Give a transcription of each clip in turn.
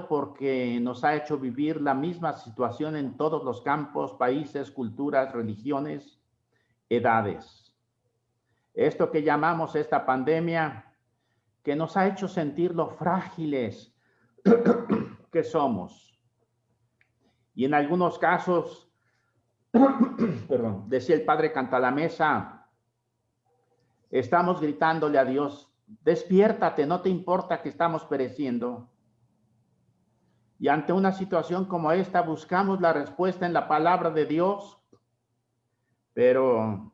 porque nos ha hecho vivir la misma situación en todos los campos, países, culturas, religiones, edades. Esto que llamamos esta pandemia, que nos ha hecho sentir lo frágiles que somos. Y en algunos casos, perdón, decía el padre Cantalamesa, estamos gritándole a Dios, despiértate, no te importa que estamos pereciendo. Y ante una situación como esta, buscamos la respuesta en la palabra de Dios, pero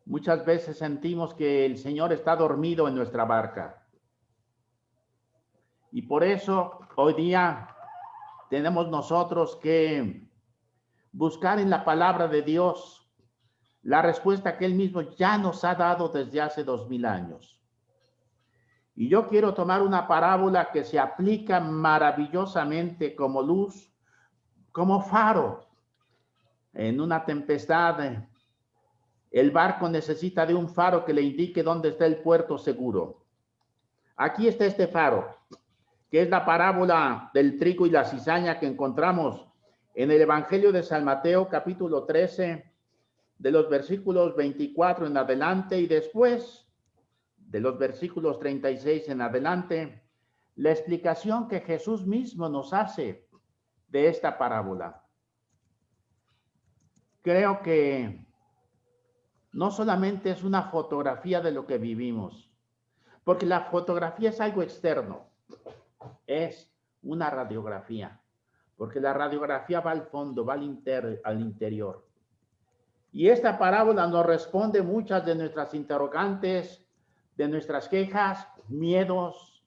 muchas veces sentimos que el Señor está dormido en nuestra barca. Y por eso hoy día tenemos nosotros que buscar en la palabra de Dios la respuesta que Él mismo ya nos ha dado desde hace 2000 años. Y yo quiero tomar una parábola que se aplica maravillosamente como luz, como faro. En una tempestad, el barco necesita de un faro que le indique dónde está el puerto seguro. Aquí está este faro, que es la parábola del trigo y la cizaña que encontramos en el Evangelio de San Mateo, capítulo 13, de los versículos 24 en adelante, y después de los versículos 36 en adelante, la explicación que Jesús mismo nos hace de esta parábola. Creo que no solamente es una fotografía de lo que vivimos, porque la fotografía es algo externo, es una radiografía, porque la radiografía va al fondo, va al interior. Y esta parábola nos responde muchas de nuestras interrogantes, de nuestras quejas, miedos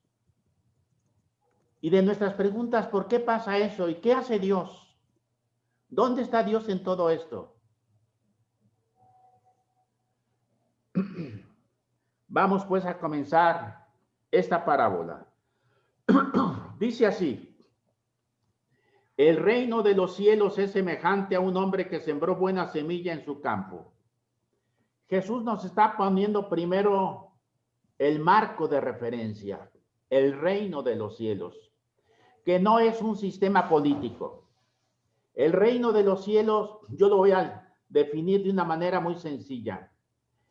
y de nuestras preguntas, ¿por qué pasa eso? ¿Y qué hace Dios? ¿Dónde está Dios en todo esto? Vamos pues a comenzar esta parábola. Dice así: el reino de los cielos es semejante a un hombre que sembró buena semilla en su campo. Jesús nos está poniendo primero el marco de referencia, el reino de los cielos, que no es un sistema político. El reino de los cielos, yo lo voy a definir de una manera muy sencilla.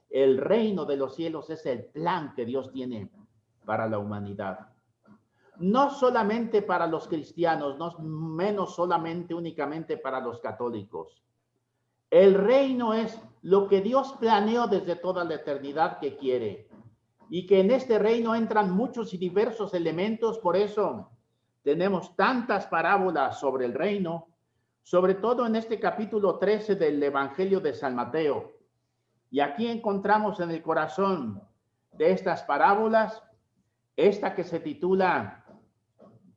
El reino de los cielos es el plan que Dios tiene para la humanidad. No solamente para los cristianos, no menos solamente únicamente para los católicos. El reino es lo que Dios planeó desde toda la eternidad que quiere. Y que en este reino entran muchos y diversos elementos, por eso tenemos tantas parábolas sobre el reino, sobre todo en este capítulo 13 del Evangelio de San Mateo. Y aquí encontramos en el corazón de estas parábolas, esta que se titula,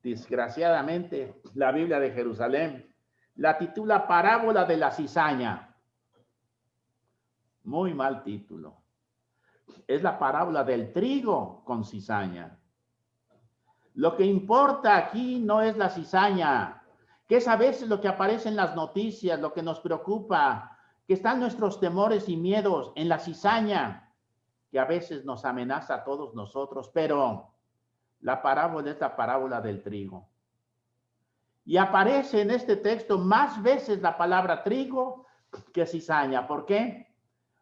desgraciadamente, la Biblia de Jerusalén, la titula Parábola de la cizaña. Muy mal título. Es la parábola del trigo con cizaña. Lo que importa aquí no es la cizaña, que es a veces lo que aparece en las noticias, lo que nos preocupa, que están nuestros temores y miedos en la cizaña, que a veces nos amenaza a todos nosotros, pero la parábola es la parábola del trigo. Y aparece en este texto más veces la palabra trigo que cizaña. ¿Por qué?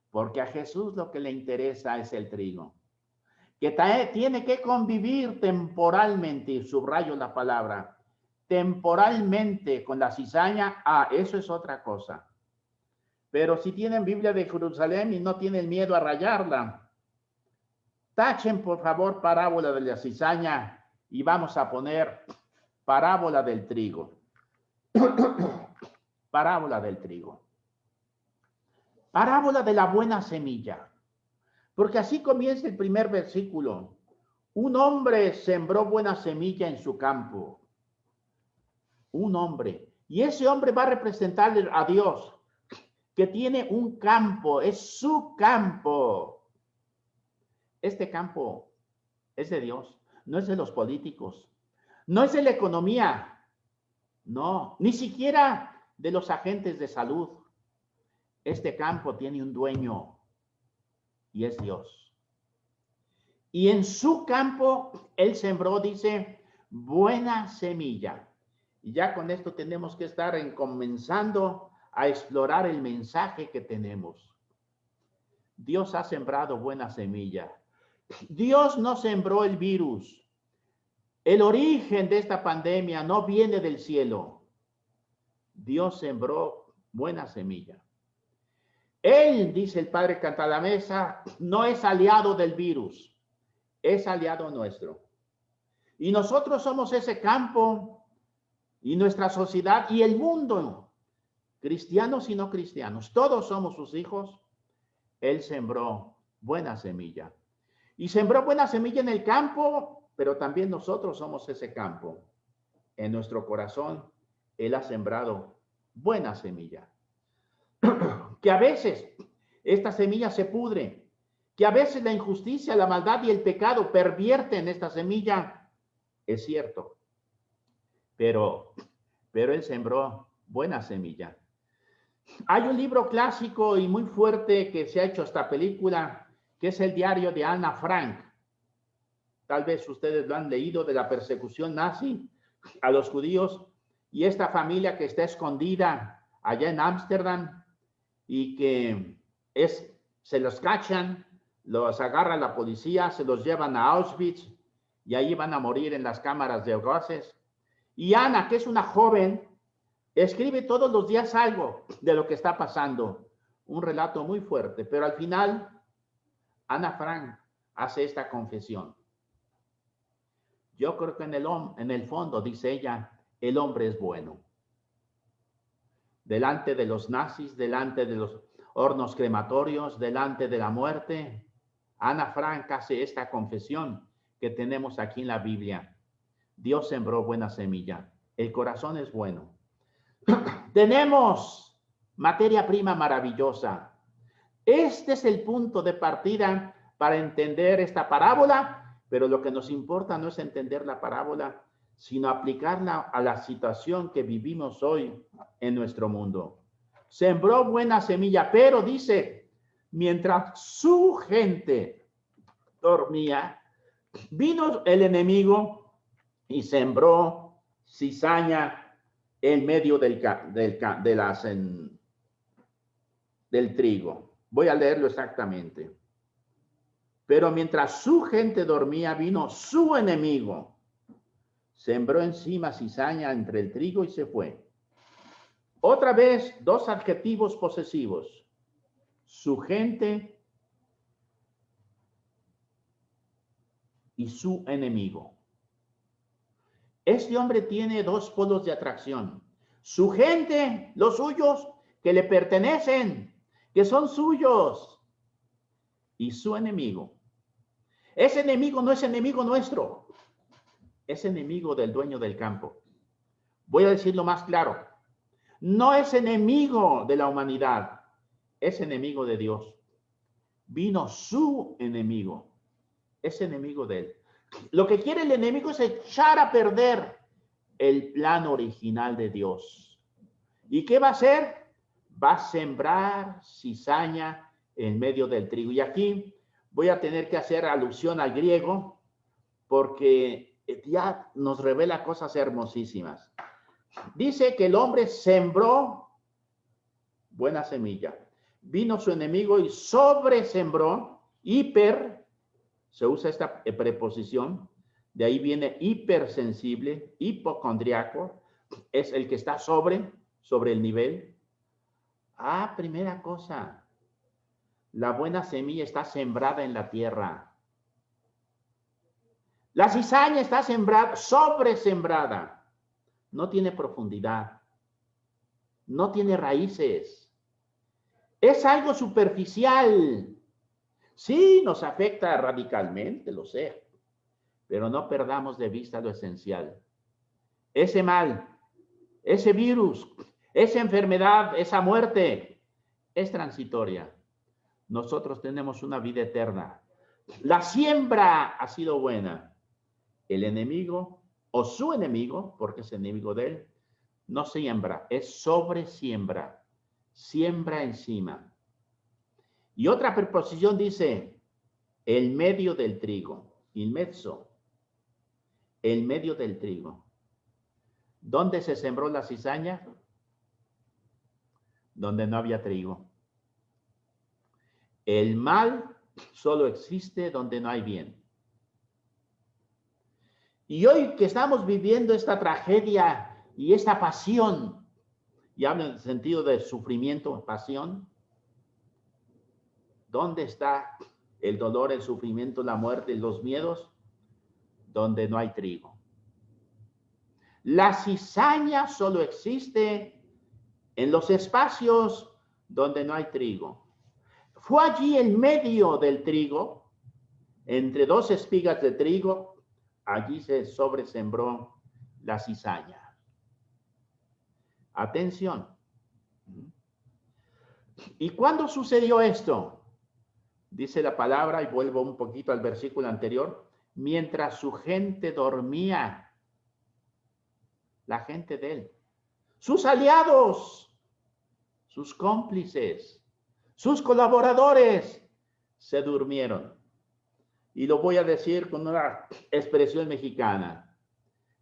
Porque a Jesús lo que le interesa es el trigo, que tiene que convivir temporalmente, y subrayo la palabra, temporalmente con la cizaña. Eso es otra cosa. Pero si tienen Biblia de Jerusalén y no tienen miedo a rayarla, tachen por favor parábola de la cizaña y vamos a poner parábola del trigo. Parábola del trigo. Parábola de la buena semilla. Porque así comienza el primer versículo. Un hombre sembró buena semilla en su campo. Un hombre. Y ese hombre va a representarle a Dios, que tiene un campo, es su campo. Este campo es de Dios, no es de los políticos, no es de la economía, no, ni siquiera de los agentes de salud. Este campo tiene un dueño y es Dios. Y en su campo, él sembró, dice, buena semilla. Y ya con esto tenemos que estar comenzando a explorar el mensaje que tenemos. Dios ha sembrado buena semilla. Dios no sembró el virus. El origen de esta pandemia no viene del cielo. Dios sembró buena semilla. Él, dice el padre Cantalamessa, no es aliado del virus, es aliado nuestro. Y nosotros somos ese campo y nuestra sociedad y el mundo, cristianos y no cristianos, todos somos sus hijos. Él sembró buena semilla. Y sembró buena semilla en el campo, pero también nosotros somos ese campo. En nuestro corazón, Él ha sembrado buena semilla. Que a veces esta semilla se pudre, que a veces la injusticia, la maldad y el pecado pervierten esta semilla, es cierto. Pero Él sembró buena semilla. Hay un libro clásico y muy fuerte que se ha hecho esta película, que es el diario de Ana Frank. Tal vez ustedes lo han leído, de la persecución nazi a los judíos y esta familia que está escondida allá en Ámsterdam y que se los cachan, los agarra la policía, se los llevan a Auschwitz y ahí van a morir en las cámaras de gases. Y Ana, que es una joven, escribe todos los días algo de lo que está pasando, un relato muy fuerte, pero al final Ana Frank hace esta confesión. Yo creo que en el fondo, dice ella, el hombre es bueno. Delante de los nazis, delante de los hornos crematorios, delante de la muerte, Ana Frank hace esta confesión que tenemos aquí en la Biblia. Dios sembró buena semilla. El corazón es bueno. Tenemos materia prima maravillosa. Este es el punto de partida para entender esta parábola, pero lo que nos importa no es entender la parábola, sino aplicarla a la situación que vivimos hoy en nuestro mundo. Sembró buena semilla, pero dice, mientras su gente dormía, vino el enemigo y sembró cizaña en medio del trigo. Voy a leerlo exactamente. Pero mientras su gente dormía, vino su enemigo, sembró encima cizaña entre el trigo y se fue. Otra vez, dos adjetivos posesivos. Su gente y su enemigo. Este hombre tiene dos polos de atracción. Su gente, los suyos, que le pertenecen, que son suyos. Y su enemigo. Ese enemigo no es enemigo nuestro. Es enemigo del dueño del campo. Voy a decirlo más claro. No es enemigo de la humanidad. Es enemigo de Dios. Vino su enemigo. Es enemigo de él. Lo que quiere el enemigo es echar a perder el plan original de Dios. ¿Y qué va a hacer? Va a sembrar cizaña en medio del trigo. Y aquí voy a tener que hacer alusión al griego porque ya nos revela cosas hermosísimas. Dice que el hombre sembró buena semilla. Vino su enemigo y sobresembró, hiper, se usa esta preposición, de ahí viene hipersensible, hipocondriaco, es el que está sobre el nivel. Primera cosa, la buena semilla está sembrada en la tierra. La cizaña está sembrada, sobresembrada. No tiene profundidad. No tiene raíces. Es algo superficial. Sí, nos afecta radicalmente, lo sé. Pero no perdamos de vista lo esencial. Ese mal, ese virus, esa enfermedad, esa muerte, es transitoria. Nosotros tenemos una vida eterna. La siembra ha sido buena. El enemigo o su enemigo, porque es enemigo de él, no siembra, es sobresiembra. Siembra encima. Y otra preposición dice, el medio del trigo, in mezzo. en medio del trigo. ¿Dónde se sembró la cizaña? Donde no había trigo. El mal solo existe donde no hay bien. Y hoy que estamos viviendo esta tragedia y esta pasión, y hablo en el sentido de sufrimiento, pasión, ¿dónde está el dolor, el sufrimiento, la muerte, los miedos? Donde no hay trigo. La cizaña solo existe en los espacios donde no hay trigo. Fue allí en medio del trigo, entre dos espigas de trigo, allí se sobresembró la cizaña. Atención. ¿Y cuándo sucedió esto? Dice la palabra, y vuelvo un poquito al versículo anterior, mientras su gente dormía, la gente de él, sus aliados, sus cómplices, sus colaboradores, se durmieron. Y lo voy a decir con una expresión mexicana.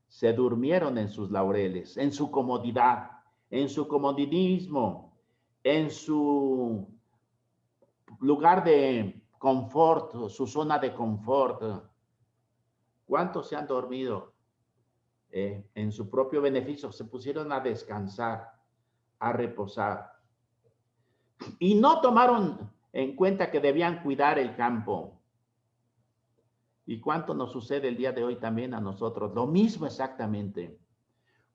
Se durmieron en sus laureles, en su comodidad, en su comodismo, en su lugar de confort, su zona de confort. ¿Cuántos se han dormido en su propio beneficio? Se pusieron a descansar, a reposar. Y no tomaron en cuenta que debían cuidar el campo. ¿Y cuánto nos sucede el día de hoy también a nosotros? Lo mismo exactamente.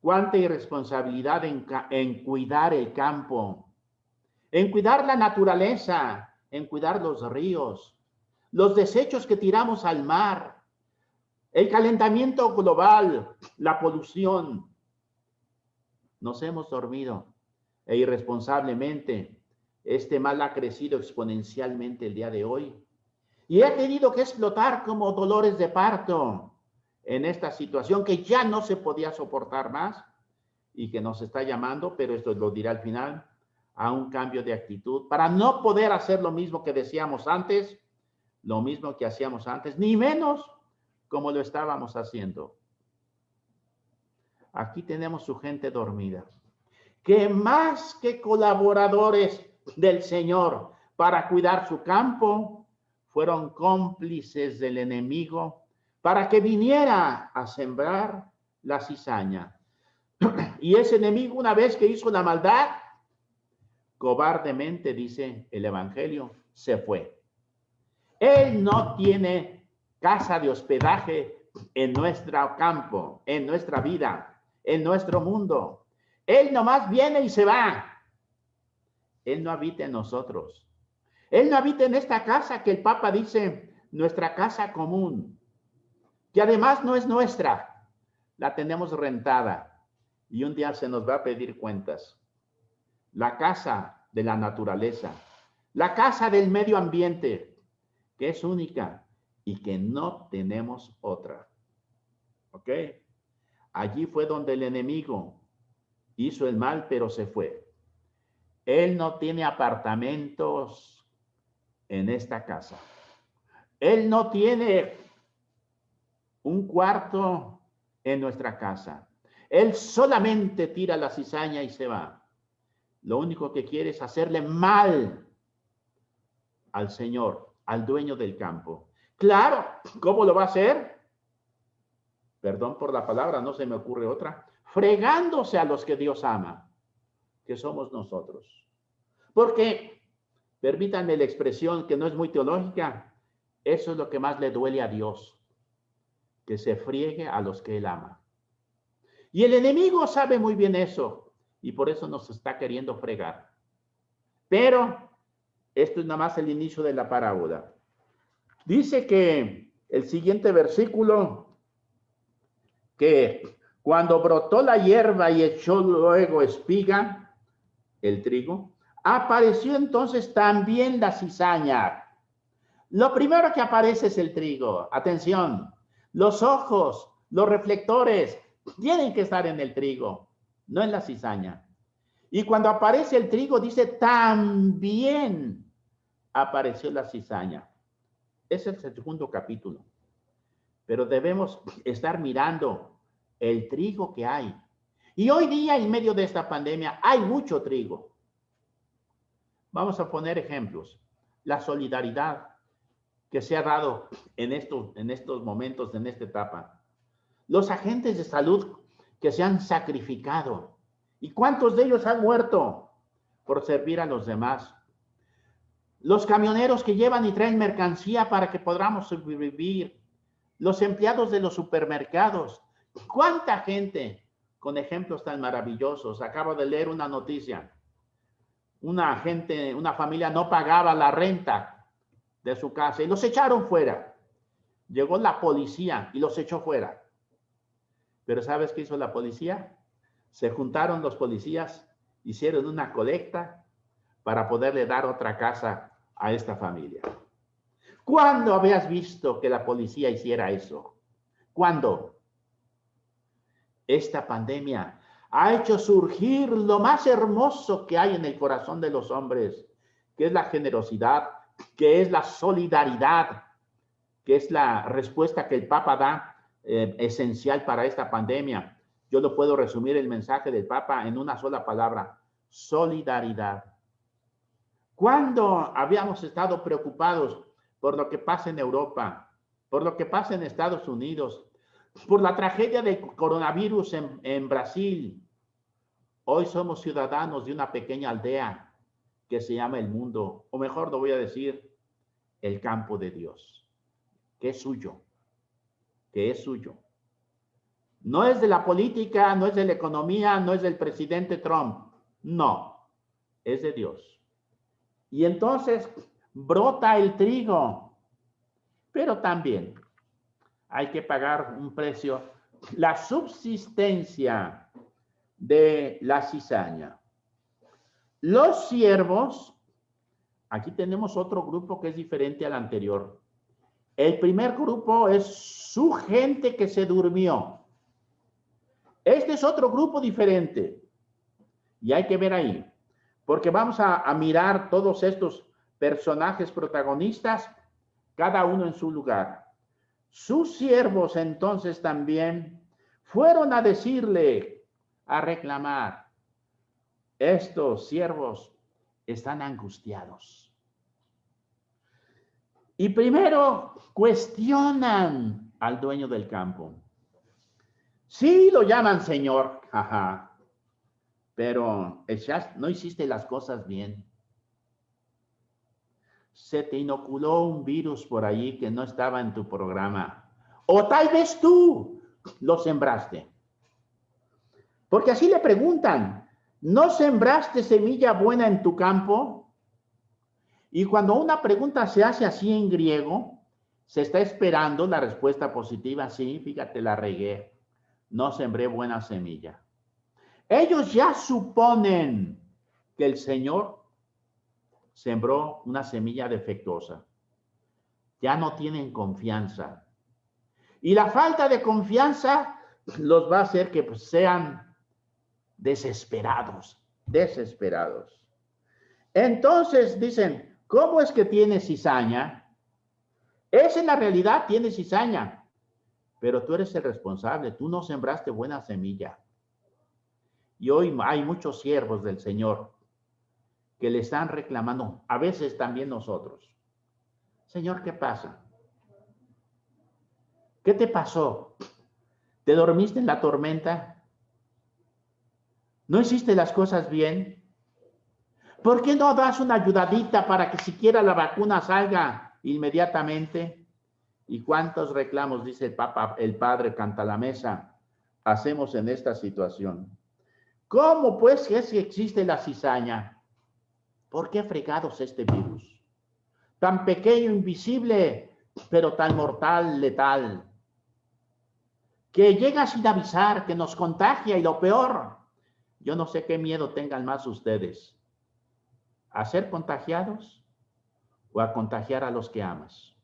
Cuánta irresponsabilidad en cuidar el campo, en cuidar la naturaleza, en cuidar los ríos, los desechos que tiramos al mar, el calentamiento global, la polución. Nos hemos dormido e irresponsablemente este mal ha crecido exponencialmente el día de hoy. Y ha tenido que explotar como dolores de parto en esta situación que ya no se podía soportar más y que nos está llamando, pero esto lo diré al final, a un cambio de actitud para no poder hacer lo mismo que decíamos antes, lo mismo que hacíamos antes, ni menos como lo estábamos haciendo. Aquí tenemos su gente dormida, que más que colaboradores del Señor para cuidar su campo, fueron cómplices del enemigo para que viniera a sembrar la cizaña. Y ese enemigo, una vez que hizo la maldad, cobardemente, dice el Evangelio, se fue. Él no tiene casa de hospedaje en nuestro campo, en nuestra vida, en nuestro mundo. Él nomás viene y se va. Él no habita en nosotros. Él no habita en esta casa que el Papa dice, nuestra casa común, que además no es nuestra, la tenemos rentada y un día se nos va a pedir cuentas. La casa de la naturaleza, la casa del medio ambiente, que es única y que no tenemos otra. ¿Ok? Allí fue donde el enemigo hizo el mal, pero se fue. Él no tiene apartamentos en esta casa. Él no tiene un cuarto en nuestra casa. Él solamente tira la cizaña y se va. Lo único que quiere es hacerle mal al Señor, al dueño del campo. Claro, ¿cómo lo va a hacer? Perdón por la palabra, no se me ocurre otra. Fregándose a los que Dios ama, que somos nosotros. Porque permítanme la expresión que no es muy teológica, eso es lo que más le duele a Dios, que se friegue a los que Él ama. Y el enemigo sabe muy bien eso, y por eso nos está queriendo fregar. Pero esto es nada más el inicio de la parábola. Dice que el siguiente versículo, que cuando brotó la hierba y echó luego espiga, el trigo, apareció entonces también la cizaña. Lo primero que aparece es el trigo. Atención, los ojos, los reflectores tienen que estar en el trigo, no en la cizaña. Y cuando aparece el trigo, dice, también apareció la cizaña. Ese es el segundo capítulo. pero debemos estar mirando el trigo que hay. Y hoy día, en medio de esta pandemia, hay mucho trigo. Vamos a poner ejemplos. La solidaridad que se ha dado en estos momentos, en esta etapa. Los agentes de salud que se han sacrificado. ¿Y cuántos de ellos han muerto por servir a los demás? Los camioneros que llevan y traen mercancía para que podamos sobrevivir. Los empleados de los supermercados. ¿Cuánta gente con ejemplos tan maravillosos? Acabo de leer una noticia. Una familia no pagaba la renta de su casa y los echaron fuera. Llegó la policía y los echó fuera. Pero ¿sabes qué hizo la policía? Se juntaron los policías, hicieron una colecta para poderle dar otra casa a esta familia. ¿Cuándo habías visto que la policía hiciera eso? ¿Cuándo? Esta pandemia ha hecho surgir lo más hermoso que hay en el corazón de los hombres, que es la generosidad, que es la solidaridad, que es la respuesta que el Papa da esencial para esta pandemia. Yo lo puedo resumir el mensaje del Papa en una sola palabra: solidaridad. ¿Cuándo habíamos estado preocupados por lo que pasa en Europa, por lo que pasa en Estados Unidos, por la tragedia del coronavirus en Brasil? Hoy somos ciudadanos de una pequeña aldea que se llama el mundo, o mejor lo voy a decir, el campo de Dios, que es suyo, que es suyo. No es de la política, no es de la economía, no es del presidente Trump, no, es de Dios. Y entonces brota el trigo, pero también hay que pagar un precio, la subsistencia de la cizaña. Los siervos, aquí tenemos otro grupo que es diferente al anterior. El primer grupo es su gente que se durmió. Este es otro grupo diferente. Y hay que ver ahí, porque vamos a mirar todos estos personajes protagonistas, cada uno en su lugar. Sus siervos entonces también fueron a decirle, a reclamar. Estos siervos están angustiados. Y primero cuestionan al dueño del campo. Sí, lo llaman señor, ajá, pero no hiciste las cosas bien. Se te inoculó un virus por allí que no estaba en tu programa. O tal vez tú lo sembraste. Porque así le preguntan, ¿no sembraste semilla buena en tu campo? Y cuando una pregunta se hace así en griego, se está esperando la respuesta positiva. Sí, fíjate, la regué. No sembré buena semilla. Ellos ya suponen que el Señor sembró una semilla defectuosa. Ya no tienen confianza. Y la falta de confianza los va a hacer que sean desesperados. Entonces dicen, ¿cómo es que tiene cizaña? Es en la realidad, tiene cizaña. Pero tú eres el responsable, tú no sembraste buena semilla. Y hoy hay muchos siervos del Señor que le están reclamando, a veces también nosotros. Señor, ¿qué pasa? ¿Qué te pasó? ¿Te dormiste en la tormenta? ¿No hiciste las cosas bien? ¿Por qué no das una ayudadita para que siquiera la vacuna salga inmediatamente? ¿Y cuántos reclamos, dice el Papa, el Padre Cantalamessa, hacemos en esta situación? ¿Cómo pues es que existe la cizaña? ¿Por qué fregados este virus? Tan pequeño, invisible, pero tan mortal, letal. Que llega sin avisar, que nos contagia y lo peor, yo no sé qué miedo tengan más ustedes. ¿A ser contagiados o a contagiar a los que amas?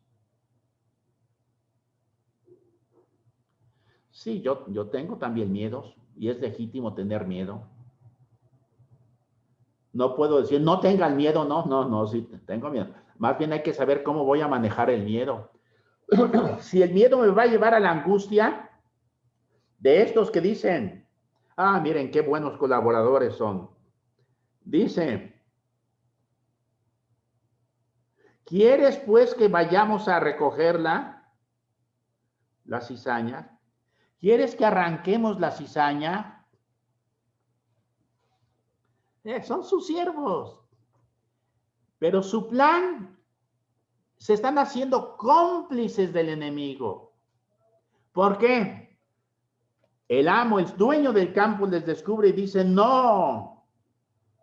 Sí, yo tengo también miedos y es legítimo tener miedo. No puedo decir, no tengan miedo, no, sí, tengo miedo. Más bien hay que saber cómo voy a manejar el miedo. Si el miedo me va a llevar a la angustia, de estos que dicen, ah, miren qué buenos colaboradores son. Dice, ¿quieres pues que vayamos a recogerla, la cizaña? ¿Quieres que arranquemos la cizaña? Son sus siervos. Pero su plan, se están haciendo cómplices del enemigo. ¿Por qué? El amo, el dueño del campo les descubre y dice, no,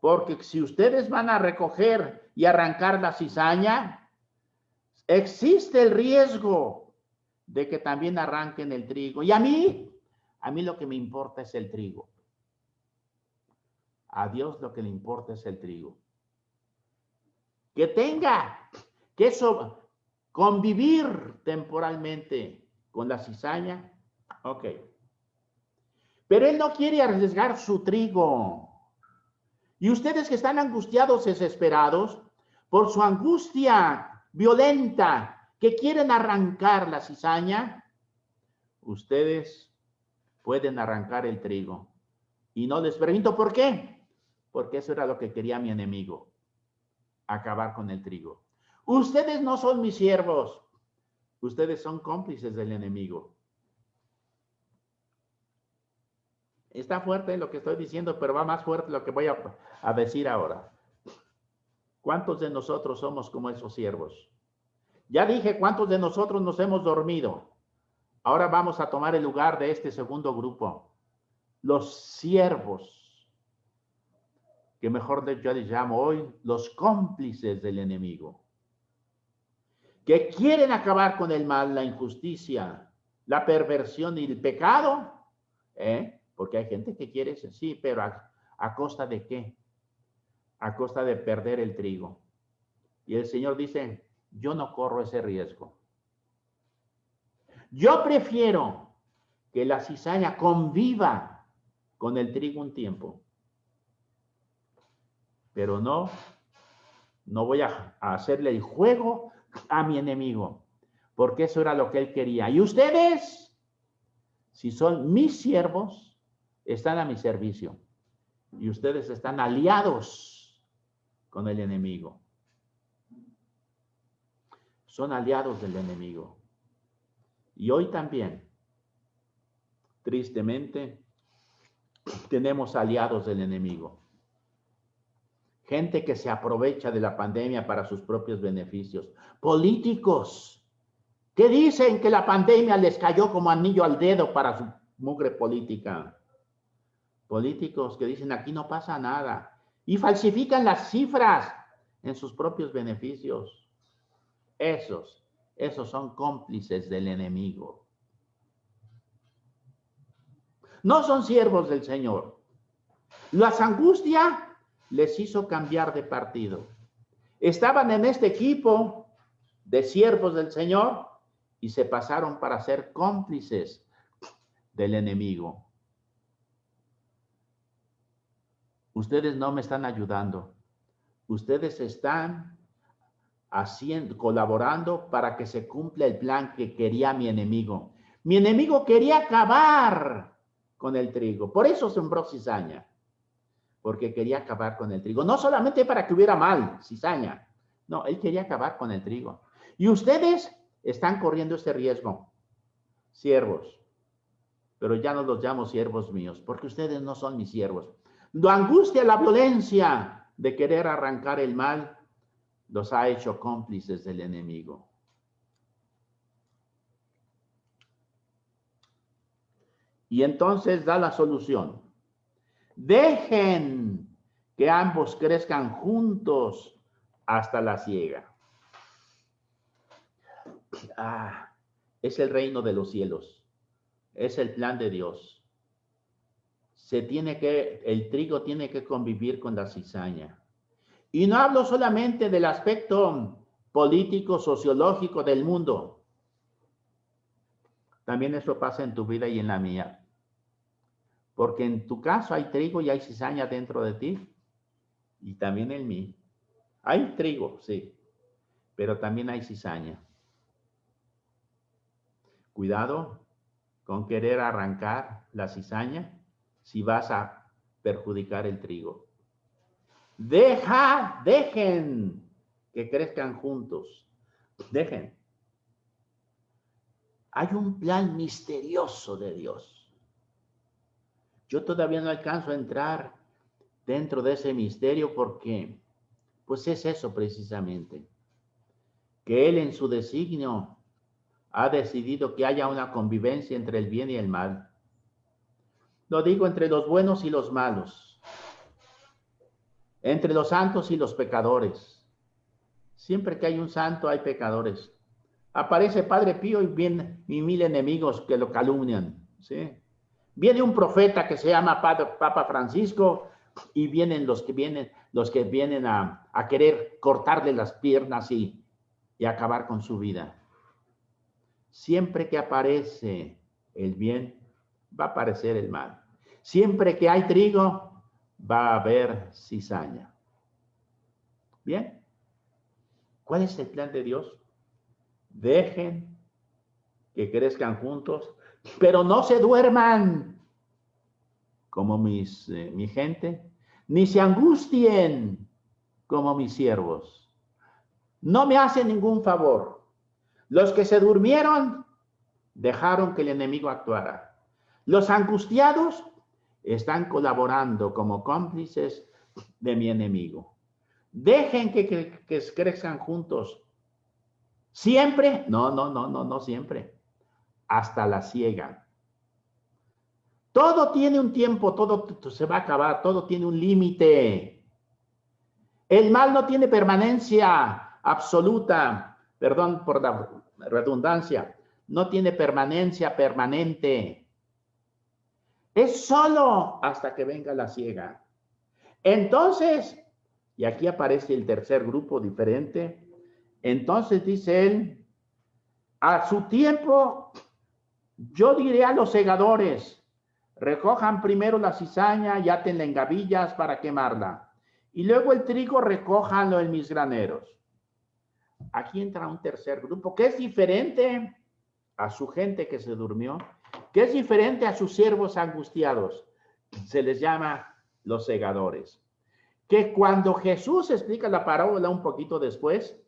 porque si ustedes van a recoger y arrancar la cizaña, existe el riesgo de que también arranquen el trigo. Y a mí lo que me importa es el trigo. A Dios lo que le importa es el trigo. Que tenga que eso, convivir temporalmente con la cizaña, ok. Pero él no quiere arriesgar su trigo. Y ustedes que están angustiados, desesperados, por su angustia violenta, que quieren arrancar la cizaña, ustedes pueden arrancar el trigo. Y no les pregunto por qué. Porque eso era lo que quería mi enemigo, acabar con el trigo. Ustedes no son mis siervos, ustedes son cómplices del enemigo. Está fuerte lo que estoy diciendo, pero va más fuerte lo que voy a decir ahora. ¿Cuántos de nosotros somos como esos siervos? Ya dije cuántos de nosotros nos hemos dormido. Ahora vamos a tomar el lugar de este segundo grupo. Los siervos, que mejor yo les llamo hoy los cómplices del enemigo, que quieren acabar con el mal, la injusticia, la perversión y el pecado, porque hay gente que quiere eso, sí, pero ¿a costa de qué? A costa de perder el trigo. Y el Señor dice, yo no corro ese riesgo. Yo prefiero que la cizaña conviva con el trigo un tiempo, pero no voy a hacerle el juego a mi enemigo, porque eso era lo que él quería. Y ustedes, si son mis siervos, están a mi servicio. Y ustedes están aliados con el enemigo. Son aliados del enemigo. Y hoy también, tristemente, tenemos aliados del enemigo. Gente que se aprovecha de la pandemia para sus propios beneficios. Políticos que dicen que la pandemia les cayó como anillo al dedo para su mugre política. Políticos que dicen aquí no pasa nada y falsifican las cifras en sus propios beneficios. Esos son cómplices del enemigo. No son siervos del Señor. Las angustias les hizo cambiar de partido. Estaban en este equipo de siervos del Señor y se pasaron para ser cómplices del enemigo. Ustedes no me están ayudando. Ustedes están colaborando para que se cumpla el plan que quería mi enemigo. Mi enemigo quería acabar con el trigo. Por eso sembró cizaña. Porque quería acabar con el trigo. No solamente para que hubiera mal, cizaña. No, él quería acabar con el trigo. Y ustedes están corriendo este riesgo. Siervos. Pero ya no los llamo siervos míos, porque ustedes no son mis siervos. La angustia, la violencia de querer arrancar el mal, los ha hecho cómplices del enemigo. Y entonces da la solución. Dejen que ambos crezcan juntos hasta la siega. Es el reino de los cielos. Es el plan de Dios. El trigo tiene que convivir con la cizaña. Y no hablo solamente del aspecto político, sociológico del mundo. También eso pasa en tu vida y en la mía. Porque en tu caso hay trigo y hay cizaña dentro de ti. Y también en mí. Hay trigo, sí. Pero también hay cizaña. Cuidado con querer arrancar la cizaña si vas a perjudicar el trigo. Dejen que crezcan juntos. Dejen. Hay un plan misterioso de Dios. Yo todavía no alcanzo a entrar dentro de ese misterio porque, pues es eso precisamente, que Él en su designio ha decidido que haya una convivencia entre el bien y el mal. Lo digo entre los buenos y los malos, entre los santos y los pecadores. Siempre que hay un santo hay pecadores. Aparece Padre Pío y vienen 1000 enemigos que lo calumnian, ¿sí? Viene un profeta que se llama Papa Francisco y vienen los que vienen a querer cortarle las piernas y acabar con su vida. Siempre que aparece el bien, va a aparecer el mal. Siempre que hay trigo, va a haber cizaña. Bien. ¿Cuál es el plan de Dios? Dejen que crezcan juntos, pero no se duerman como mi gente, ni se angustien como mis siervos. No me hacen ningún favor. Los que se durmieron dejaron que el enemigo actuara. Los angustiados están colaborando como cómplices de mi enemigo. Dejen que crezcan juntos. ¿Siempre? No siempre. Hasta la siega. Todo tiene un tiempo, todo se va a acabar, todo tiene un límite. El mal no tiene permanencia absoluta, perdón por la redundancia, no tiene permanencia permanente. Es solo hasta que venga la siega. Entonces, y aquí aparece el tercer grupo diferente, entonces dice él, a su tiempo, yo diré a los segadores, recojan primero la cizaña y átenla en gavillas para quemarla, y luego el trigo recójanlo en mis graneros. Aquí entra un tercer grupo que es diferente a su gente que se durmió, que es diferente a sus siervos angustiados. Se les llama los segadores. Que cuando Jesús explica la parábola un poquito después,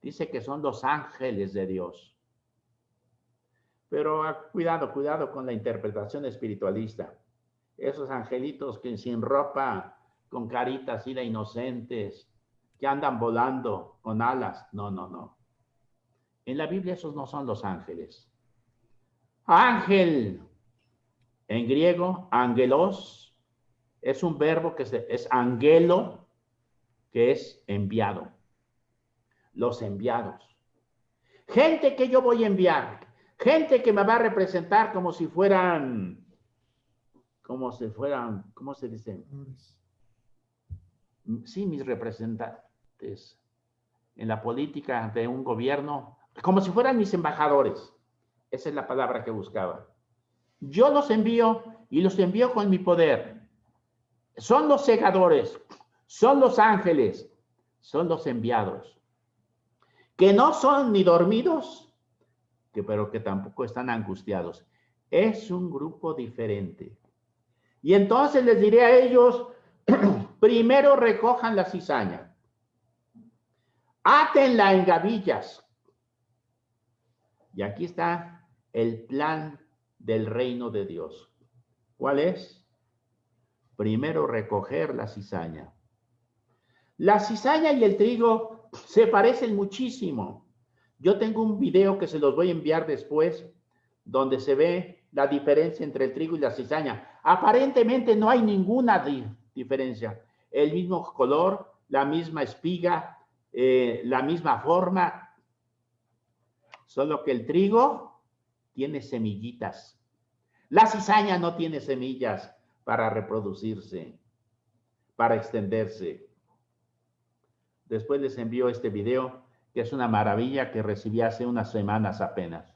dice que son los ángeles de Dios. Pero cuidado con la interpretación espiritualista. Esos angelitos que sin ropa, con caritas así de inocentes, que andan volando con alas. No. En la Biblia esos no son los ángeles. Ángel, en griego, angelos, es un verbo que es angelo, que es enviado. Los enviados. Gente que yo voy a enviar. Gente que me va a representar como si fueran, ¿cómo se dice? Sí, mis representantes en la política de un gobierno, como si fueran mis embajadores. Esa es la palabra que buscaba. Yo los envío y los envío con mi poder. Son los segadores, son los ángeles, son los enviados, que no son ni dormidos, pero que tampoco están angustiados. Es un grupo diferente. Y entonces les diré a ellos, primero recojan la cizaña, átenla en gavillas. Y aquí está el plan del reino de Dios. ¿Cuál es? Primero recoger la cizaña. La cizaña y el trigo se parecen muchísimo. Yo tengo un video que se los voy a enviar después, donde se ve la diferencia entre el trigo y la cizaña. Aparentemente no hay ninguna diferencia. El mismo color, la misma espiga, la misma forma, solo que el trigo tiene semillitas. La cizaña no tiene semillas para reproducirse, para extenderse. Después les envío este video, que es una maravilla que recibí hace unas semanas apenas.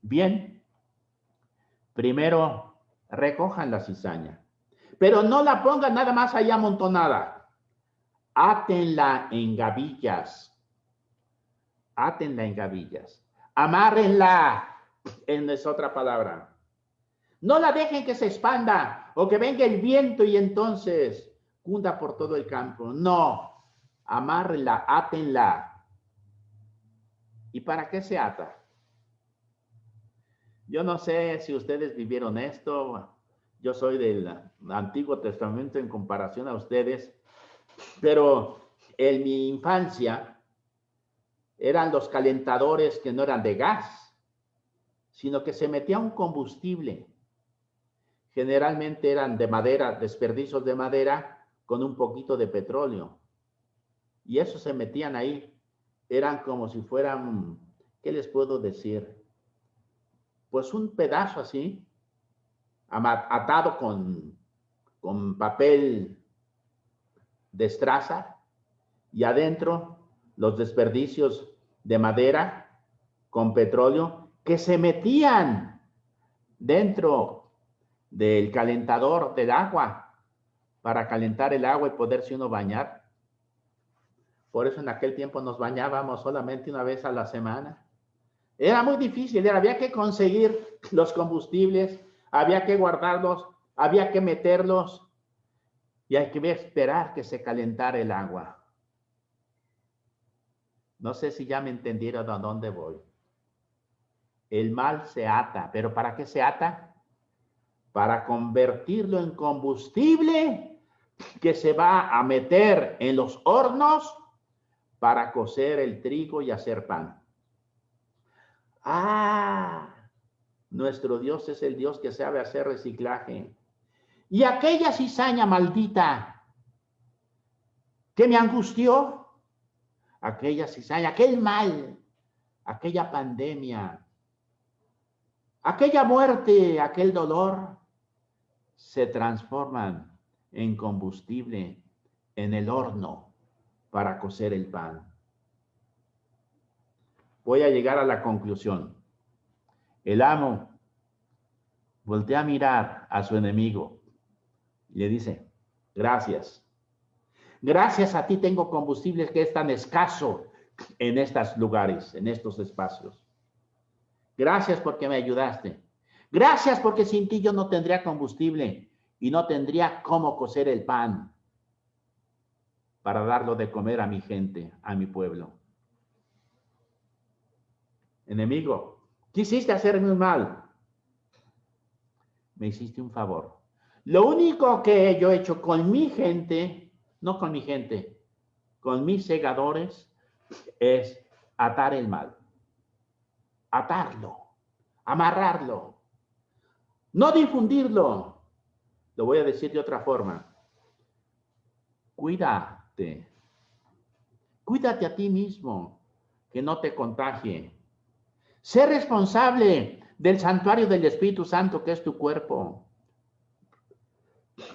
Bien, primero recojan la cizaña, pero no la pongan nada más ahí amontonada. Átenla en gavillas. Átenla en gavillas. Amárrenla, es otra palabra. No la dejen que se expanda o que venga el viento y entonces cunda por todo el campo. No, amárrenla, átenla. ¿Y para qué se ata? Yo no sé si ustedes vivieron esto. Yo soy del Antiguo Testamento en comparación a ustedes, pero en mi infancia eran los calentadores que no eran de gas, sino que se metía un combustible. Generalmente eran de madera, desperdicios de madera con un poquito de petróleo. Y eso se metían ahí. Eran como si fueran, ¿qué les puedo decir? Pues un pedazo así, atado con papel de estraza y adentro los desperdicios de madera con petróleo que se metían dentro del calentador del agua para calentar el agua y poderse uno bañar. Por eso en aquel tiempo nos bañábamos solamente una vez a la semana. Era muy difícil, había que conseguir los combustibles, había que guardarlos, había que meterlos y hay que esperar que se calentara el agua. No sé si ya me entendieron a dónde voy. El mal se ata, ¿pero para qué se ata? Para convertirlo en combustible que se va a meter en los hornos para cocer el trigo y hacer pan. Nuestro Dios es el Dios que sabe hacer reciclaje. Y aquella cizaña maldita que me angustió, aquella cizaña, aquel mal, aquella pandemia, aquella muerte, aquel dolor, se transforman en combustible en el horno para cocer el pan. Voy a llegar a la conclusión. El amo voltea a mirar a su enemigo y le dice, gracias. Gracias a ti tengo combustible que es tan escaso en estos lugares, en estos espacios. Gracias porque me ayudaste. Gracias porque sin ti yo no tendría combustible y no tendría cómo cocer el pan para darlo de comer a mi gente, a mi pueblo. Enemigo, quisiste hacerme un mal. Me hiciste un favor. Lo único que yo he hecho con mi gente, no con mi gente, con mis segadores, es atar el mal. Atarlo, amarrarlo, no difundirlo. Lo voy a decir de otra forma. Cuídate. Cuídate a ti mismo, que no te contagie. Sé responsable del santuario del Espíritu Santo, que es tu cuerpo.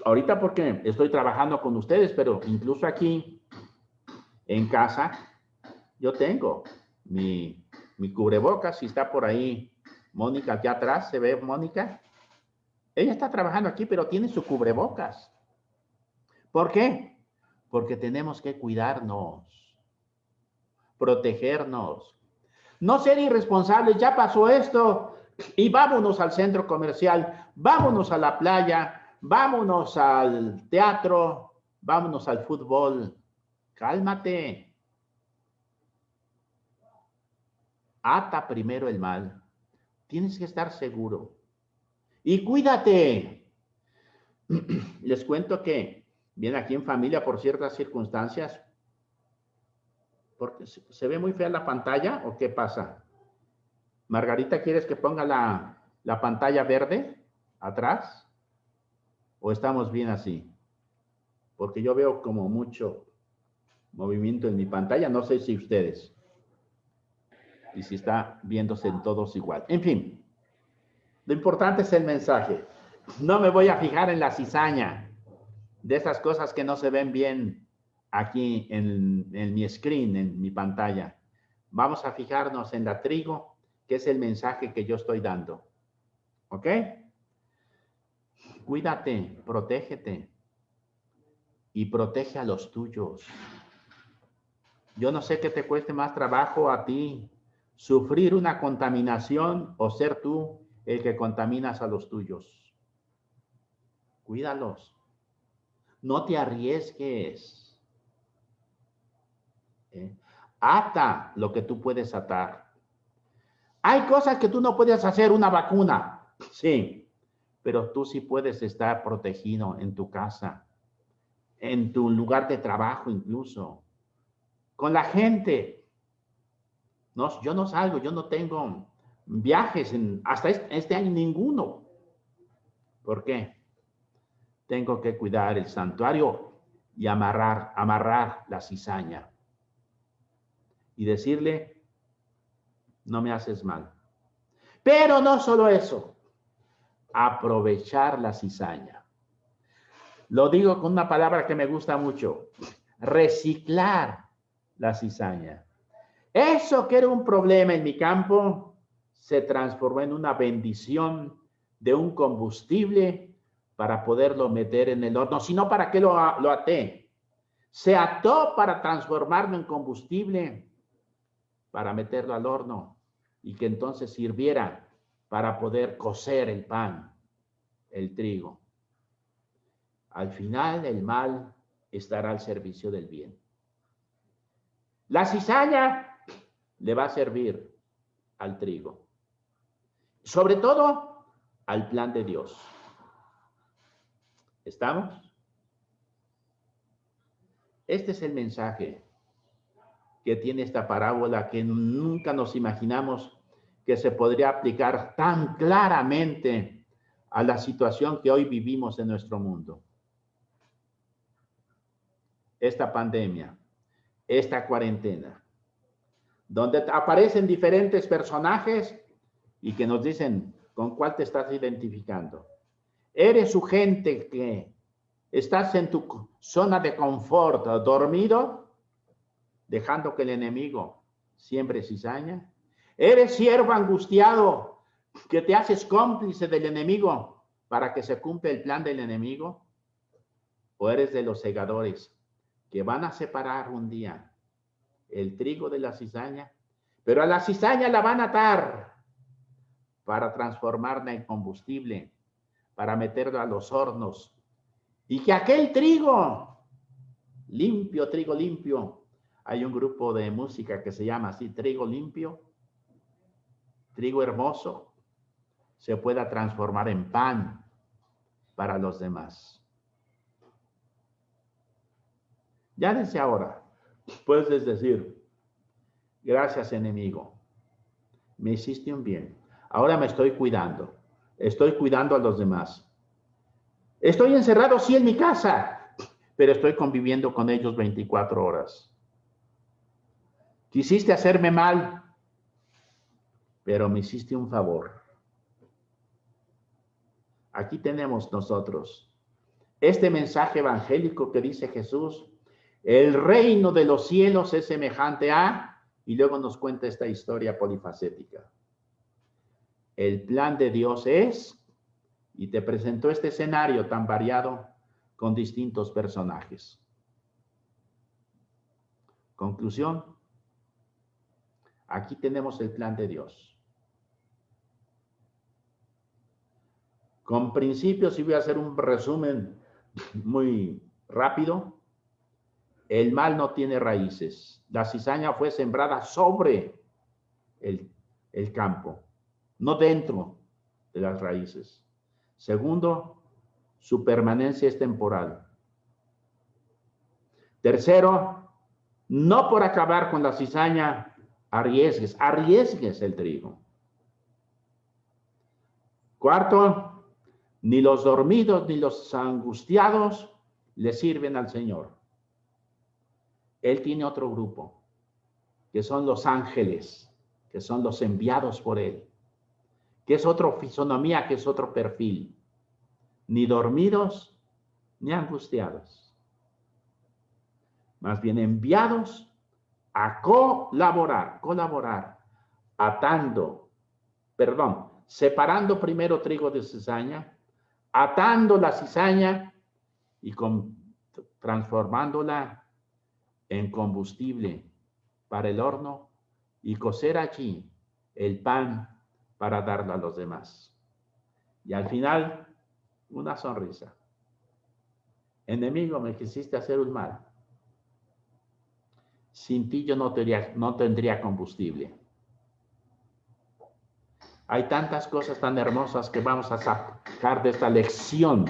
Ahorita porque estoy trabajando con ustedes, pero incluso aquí en casa, yo tengo mi cubrebocas. Si está por ahí Mónica, aquí atrás, ¿se ve Mónica? Ella está trabajando aquí, pero tiene su cubrebocas. ¿Por qué? Porque tenemos que cuidarnos, protegernos, no ser irresponsables. Ya pasó esto y vámonos al centro comercial, vámonos a la playa, vámonos al teatro, vámonos al fútbol. Cálmate. Ata primero el mal. Tienes que estar seguro. Y cuídate. Les cuento que viene aquí en familia por ciertas circunstancias. Porque se ve muy fea la pantalla, ¿o qué pasa? Margarita, ¿quieres que ponga la pantalla verde atrás? ¿O estamos bien así? Porque yo veo como mucho movimiento en mi pantalla. No sé si ustedes. Y si está viéndose en todos igual. En fin, lo importante es el mensaje. No me voy a fijar en la cizaña de esas cosas que no se ven bien aquí en mi screen, en mi pantalla. Vamos a fijarnos en la trigo, que es el mensaje que yo estoy dando. ¿Ok? Cuídate, protégete y protege a los tuyos. Yo no sé qué te cueste más trabajo a ti sufrir una contaminación o ser tú el que contaminas a los tuyos. Cuídalos. No te arriesgues. Ata lo que tú puedes atar. Hay cosas que tú no puedes hacer, una vacuna, sí, pero tú sí puedes estar protegido en tu casa, en tu lugar de trabajo incluso, con la gente. No, yo no salgo, yo no tengo viajes hasta este año ninguno. ¿Por qué? Tengo que cuidar el santuario y amarrar la cizaña y decirle, no me haces mal. Pero no solo eso, aprovechar la cizaña. Lo digo con una palabra que me gusta mucho, reciclar la cizaña. Eso que era un problema en mi campo se transformó en una bendición de un combustible para poderlo meter en el horno, sino para que lo até. Se ató para transformarlo en combustible, para meterlo al horno y que entonces sirviera para poder cocer el pan, el trigo. Al final, el mal estará al servicio del bien. La cizaña le va a servir al trigo, sobre todo al plan de Dios. ¿Estamos? Este es el mensaje que tiene esta parábola que nunca nos imaginamos que se podría aplicar tan claramente a la situación que hoy vivimos en nuestro mundo. Esta pandemia, esta cuarentena, donde aparecen diferentes personajes y que nos dicen con cuál te estás identificando. ¿Eres su gente que estás en tu zona de confort, dormido, dejando que el enemigo siembre cizaña? ¿Eres siervo angustiado que te haces cómplice del enemigo para que se cumpla el plan del enemigo? ¿O eres de los segadores que van a separar un día el trigo de la cizaña, pero a la cizaña la van a atar para transformarla en combustible, para meterlo a los hornos, y que aquel trigo limpio, hay un grupo de música que se llama así, trigo limpio, trigo hermoso, se pueda transformar en pan para los demás. Ya desde ahora puedes decir, gracias enemigo, me hiciste un bien, ahora me estoy cuidando a los demás. Estoy encerrado, sí, en mi casa, pero estoy conviviendo con ellos 24 horas. Quisiste hacerme mal, pero me hiciste un favor. Aquí tenemos nosotros este mensaje evangélico que dice Jesús, el reino de los cielos es semejante a, y luego nos cuenta esta historia polifacética. El plan de Dios es, y te presentó este escenario tan variado con distintos personajes. Conclusión, aquí tenemos el plan de Dios. Con principios, y voy a hacer un resumen muy rápido, el mal no tiene raíces. La cizaña fue sembrada sobre el campo, no dentro de las raíces. Segundo, su permanencia es temporal. Tercero, no por acabar con la cizaña, arriesgues el trigo. Cuarto, ni los dormidos ni los angustiados le sirven al Señor. Él tiene otro grupo, que son los ángeles, que son los enviados por Él, que es otra fisonomía, que es otro perfil. Ni dormidos ni angustiados. Más bien enviados a colaborar, separando primero trigo de cizaña, atando la cizaña y transformándola en combustible para el horno y cocer allí el pan para darlo a los demás. Y al final, una sonrisa. Enemigo, me quisiste hacer un mal. Sin ti yo no tendría combustible. Hay tantas cosas tan hermosas que vamos a sacar de esta lección,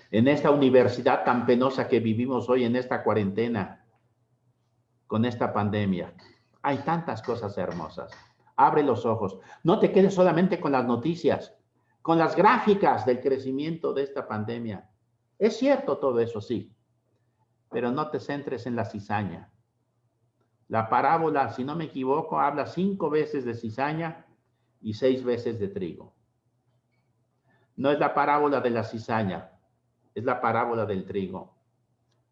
en esta universidad tan penosa que vivimos hoy, en esta cuarentena, con esta pandemia. Hay tantas cosas hermosas. Abre los ojos. No te quedes solamente con las noticias, con las gráficas del crecimiento de esta pandemia. Es cierto todo eso, sí, pero no te centres en la cizaña. La parábola, si no me equivoco, habla 5 veces de cizaña y 6 veces de trigo. No es la parábola de la cizaña, es la parábola del trigo,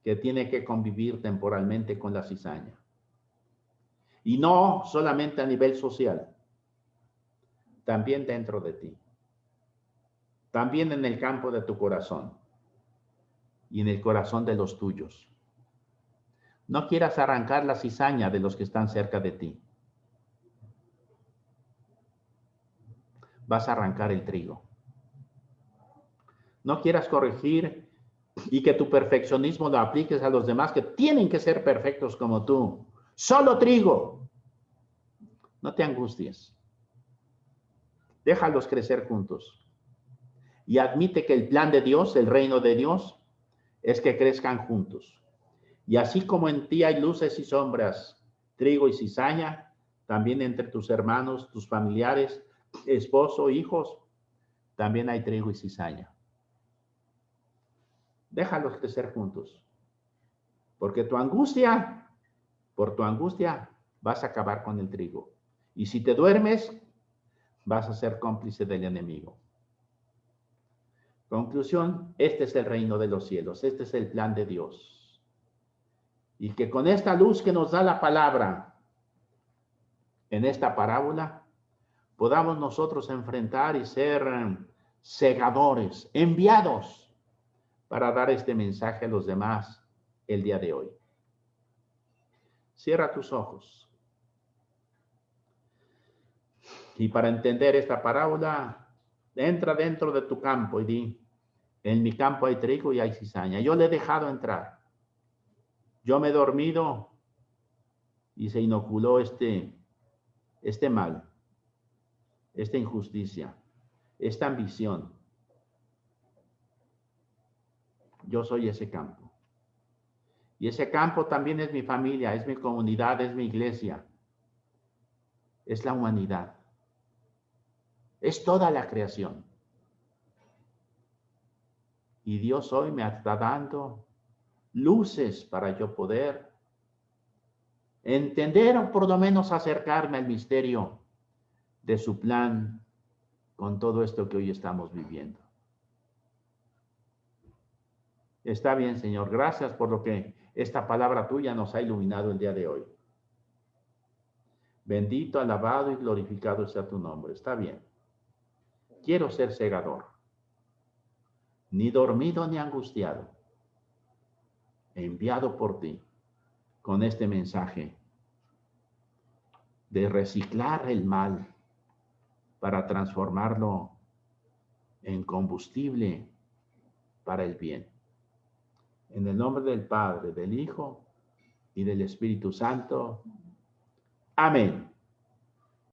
que tiene que convivir temporalmente con la cizaña. Y no solamente a nivel social, también dentro de ti, también en el campo de tu corazón y en el corazón de los tuyos. No quieras arrancar la cizaña de los que están cerca de ti. Vas a arrancar el trigo. No quieras corregir y que tu perfeccionismo lo apliques a los demás que tienen que ser perfectos como tú. Solo trigo. No te angusties. Déjalos crecer juntos. Y admite que el plan de Dios, el reino de Dios, es que crezcan juntos. Y así como en ti hay luces y sombras, trigo y cizaña, también entre tus hermanos, tus familiares, esposo, hijos, también hay trigo y cizaña. Déjalos crecer juntos. Porque por tu angustia, vas a acabar con el trigo. Y si te duermes, vas a ser cómplice del enemigo. Conclusión, este es el reino de los cielos, este es el plan de Dios. Y que con esta luz que nos da la palabra en esta parábola, podamos nosotros enfrentar y ser segadores, enviados para dar este mensaje a los demás el día de hoy. Cierra tus ojos. Y para entender esta parábola, entra dentro de tu campo y di, en mi campo hay trigo y hay cizaña. Yo le he dejado entrar. Yo me he dormido y se inoculó este mal, esta injusticia, esta ambición. Yo soy ese campo. Y ese campo también es mi familia, es mi comunidad, es mi iglesia, es la humanidad, es toda la creación. Y Dios hoy me está dando luces para yo poder entender o por lo menos acercarme al misterio de su plan con todo esto que hoy estamos viviendo. Está bien, Señor. Gracias por lo que esta palabra tuya nos ha iluminado el día de hoy. Bendito, alabado y glorificado sea tu nombre. Está bien. Quiero ser segador. Ni dormido ni angustiado. Enviado por ti con este mensaje de reciclar el mal para transformarlo en combustible para el bien. En el nombre del Padre, del Hijo y del Espíritu Santo. Amén.